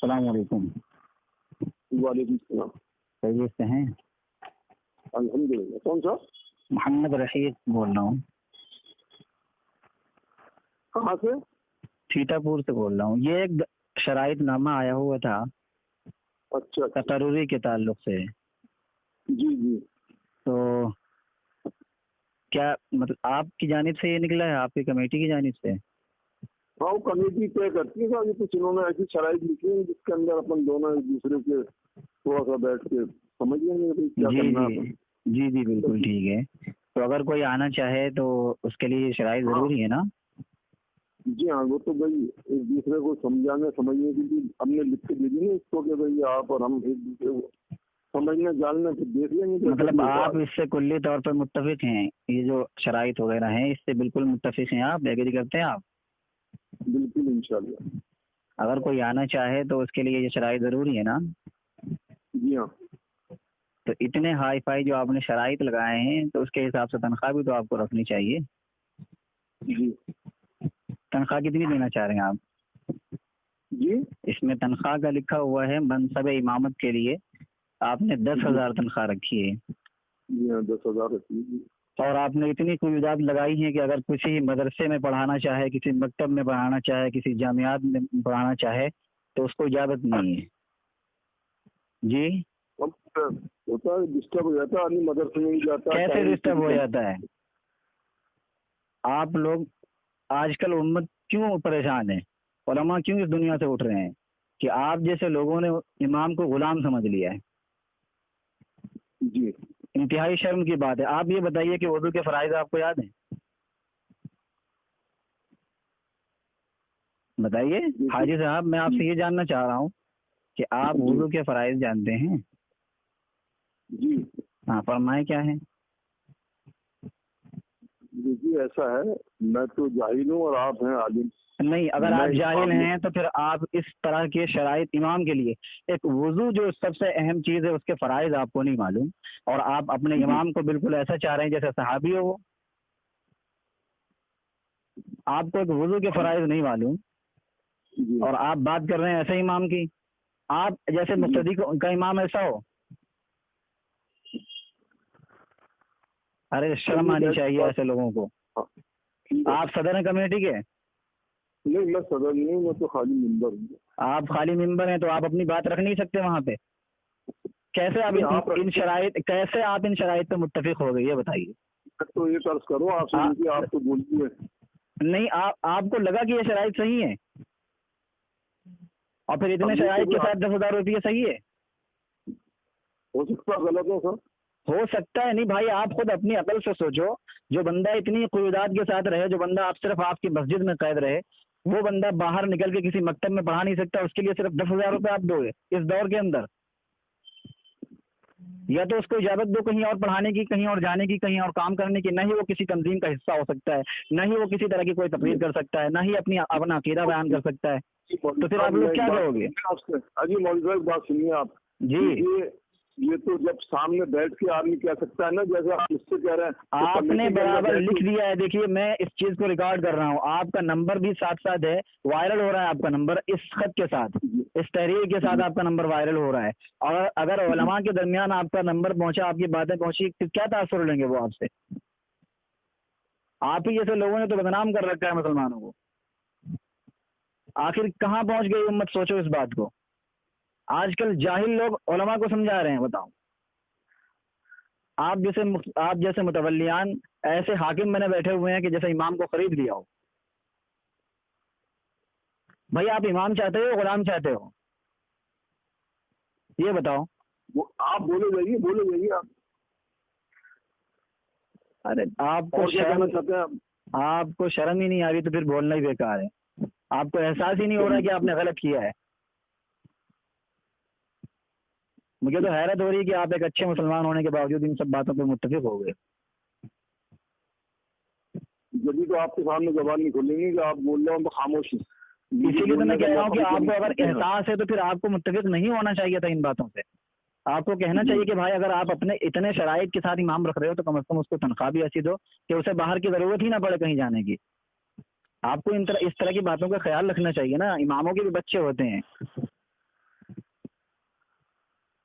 السلام علیکم. وعلیکم السلام. خیریت سے ہیں؟ الحمدللہ. کون سا؟ محمد رشید بول رہا ہوں. کہاں سے؟ سیتا پور سے بول رہا ہوں. یہ ایک شرائط نامہ آیا ہوا تھا اچھا. تقرری کے تعلق سے. جی جی. تو کیا مطلب آپ کی جانب سے یہ نکلا ہے، آپ کی کمیٹی کی جانب سے؟ ہاں، وہ کمیٹی طے کرتی ہے صاحب. کچھ انہوں نے ایسی شرائط لکھی ہے جس کے اندر اپن دونوں ایک دوسرے کے تھوڑا سا بیٹھ کے سمجھ لیں گے کیا کرنا ہے. جی جی بالکل ٹھیک ہے. تو اگر کوئی آنا چاہے تو اس کے لیے شرائط ضروری ہے نا؟ جی ہاں، وہ تو بھائی ایک دوسرے کو سمجھنے کے لیے ہم نے لکھ کے دے دی نا اس کو کہ بھائی آپ اور ہم ایک دوسرے کو سمجھنے جاننے پھر دیکھ لیں گے. مطلب آپ اس سے کلی طور پر متفق ہیں؟ یہ جو شرائط وغیرہ ہیں اس سے بالکل متفق ہیں آپ؟ ایگری کرتے ہیں آپ؟ بالکل انشاءاللہ. اگر کوئی آنا چاہے تو اس کے لیے یہ شرائط ضروری ہے نا؟ جی ہاں. تو اتنے ہائی فائی جو آپ نے شرائط لگائے ہیں تو اس کے حساب سے تنخواہ بھی تو آپ کو رکھنی چاہیے. جی. تنخواہ کتنی دینا چاہ رہے ہیں آپ؟ جی اس میں تنخواہ کا لکھا ہوا ہے منصب امامت کے لیے آپ نے 10,000 تنخواہ رکھی ہے. جی ہاں، 10,000 رکھی ہے. اور آپ نے اتنی قیودات لگائی ہیں کہ اگر کسی مدرسے میں پڑھانا چاہے، کسی مکتب میں پڑھانا چاہے، کسی جامعات میں پڑھانا چاہے تو اس کو اجازت نہیں ہے. جی ہوتا ہے، ڈسٹرب ہو جاتا ہے، مدرسے میں بھی جاتا ہے. کیسے ڈسٹرب ہو جاتا ہے؟ آپ لوگ آج کل امت کیوں پریشان ہے؟ علماء کیوں اس دنیا سے اٹھ رہے ہیں کہ آپ جیسے لوگوں نے امام کو غلام سمجھ لیا ہے. جی انتہائی شرم کی بات ہے. آپ یہ بتائیے کہ وضو کے فرائض آپ کو یاد ہیں؟ بتائیے حاجی صاحب، میں آپ سے یہ جاننا چاہ رہا ہوں کہ آپ وضو کے فرائض جانتے ہیں؟ جی ہاں فرمائیں کیا ہے؟ دیکھیے ایسا ہے، میں تو جاہل ہوں اور آپ ہیں عالم. نہیں، اگر آپ جاہل ہیں تو پھر آپ اس طرح کے شرائط امام کے لیے، ایک وضو جو سب سے اہم چیز ہے اس کے فرائض آپ کو نہیں معلوم اور آپ اپنے امام کو بالکل ایسا چاہ رہے ہیں جیسے صحابی ہو وہ. آپ کو ایک وضو کے فرائض نہیں معلوم اور آپ بات کر رہے ہیں ایسے امام کی. آپ جیسے مقتدی کا امام ایسا ہو. ارے شرم آنی چاہیے ایسے لوگوں کو. آپ صدر ہیں کمیٹی کے؟ نہیں، میں صدر نہیں ہوں، میں تو خالی ممبر ہوں. آپ خالی ممبر ہیں تو آپ اپنی بات رکھ نہیں سکتے وہاں پہ؟ کیسے آپ ان شرائط پہ متفق ہو گئے یہ بتائیے. تو یہ قرض کرو آپ تو بولتی ہے. نہیں، آپ کو لگا کہ یہ شرائط صحیح ہے اور پھر اتنے شرائط کے ساتھ 10,000 روپیے صحیح ہے؟ ہو سکتا ہے غلط ہو سر. ہو سکتا ہے نہیں بھائی، آپ خود اپنی عقل سے سوچو. جو بندہ اتنی قیودات کے ساتھ رہے، جو بندہ آپ صرف آپ کی مسجد میں قید رہے، وہ بندہ باہر نکل کے کسی مکتب میں پڑھا نہیں سکتا. اس کے لیے صرف 10,000 روپے آپ دو گے اس دور کے اندر؟ یا تو اس کو اجازت دو کہیں اور پڑھانے کی، کہیں اور جانے کی، کہیں اور کام کرنے کی. نہ ہی وہ کسی تنظیم کا حصہ ہو سکتا ہے، نہ ہی وہ کسی طرح کی کوئی تقریر کر سکتا ہے، نہ ہی اپنا عقیدہ بیان کر سکتا ہے. تو پھر آپ لوگ کیا کہو گے؟ اجی مولوی بات سنیے آپ. جی یہ تو جب سامنے بیٹھ کے آدمی کہہ سکتا ہے نا، جیسے آپ اس سے کہہ رہے ہیں. آپ نے برابر لکھ دیا ہے. دیکھیے میں اس چیز کو ریکارڈ کر رہا ہوں، آپ کا نمبر بھی ساتھ ساتھ ہے، وائرل ہو رہا ہے آپ کا نمبر اس خط کے ساتھ، اس تحریر کے ساتھ آپ کا نمبر وائرل ہو رہا ہے. اور اگر علماء کے درمیان آپ کا نمبر پہنچا، آپ کی باتیں پہنچی، پھر کیا تاثر لیں گے وہ آپ سے؟ آپ ہی جیسے لوگوں نے تو بدنام کر رکھا ہے مسلمانوں کو. آخر کہاں پہنچ گئی امت؟ سوچو اس بات کو. آج کل جاہل لوگ علماء کو سمجھا رہے ہیں. بتاؤ، آپ جیسے متولیان ایسے حاکم بنے بیٹھے ہوئے ہیں کہ جیسے امام کو خرید لیا ہو. بھائی آپ امام چاہتے ہو غلام چاہتے ہو؟ یہ بتاؤ. آپ بولے جائیے آپ. ارے آپ کو شرم ہی نہیں آ رہی تو پھر بولنا ہی بیکار ہے. آپ کو احساس ہی نہیں ہو رہا کہ آپ نے غلط کیا ہے. مجھے تو حیرت ہو رہی ہے کہ آپ ایک اچھے مسلمان ہونے کے باوجود ان سب باتوں پہ متفق ہو گئے. جبھی تو آپ کے سامنے زبان نہیں کھلیں گی کہ آپ بول رہے ہو خاموشی. اسی لیے تو میں کہہ رہا ہوں کہ آپ کو اگر احساس ہے تو پھر آپ کو متفق نہیں ہونا چاہیے تھا ان باتوں سے. آپ کو کہنا چاہیے کہ بھائی اگر آپ اپنے اتنے شرائط کے ساتھ امام رکھ رہے ہو تو کم از کم اس کو تنخواہ بھی ایسی دو کہ اسے باہر کی ضرورت ہی نہ پڑے کہیں جانے کی. آپ کو اس طرح کی باتوں کا خیال رکھنا چاہیے نا. اماموں کے بھی بچے ہوتے ہیں.